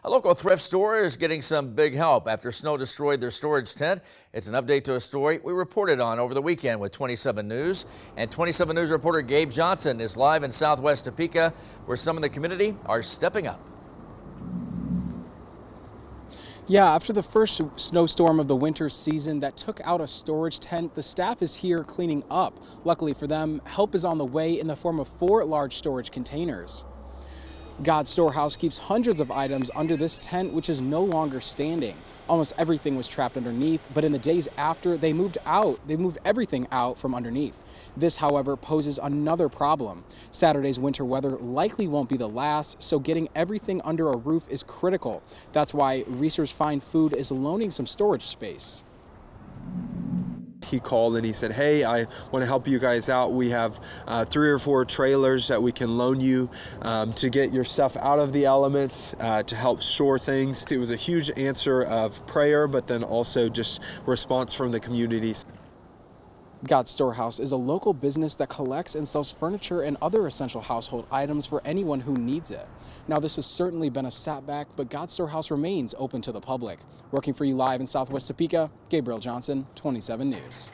A local thrift store is getting some big help after snow destroyed their storage tent. It's an update to a story we reported on over the weekend with 27 News. And 27 News reporter Gabe Johnson is live in southwest Topeka, where some in the community are stepping up. Yeah, after the first snowstorm of the winter season that took out a storage tent, the staff is here cleaning up. Luckily for them, help is on the way in the form of 4 large storage containers. God's Storehouse keeps hundreds of items under this tent, which is no longer standing. Almost everything was trapped underneath, but in the days after, they moved everything out from underneath. This, however, poses another problem. Saturday's winter weather likely won't be the last, so getting everything under a roof is critical. That's why Reese's Fine Food is loaning some storage space. He called and he said, hey, I want to help you guys out. We have 3 or 4 trailers that we can loan you to get your stuff out of the elements, to help store things. It was a huge answer of prayer, but then also just response from the community. God's Storehouse is a local business that collects and sells furniture and other essential household items for anyone who needs it. Now, this has certainly been a setback, but God's Storehouse remains open to the public. Working for you live in southwest Topeka, Gabriel Johnson, 27 News.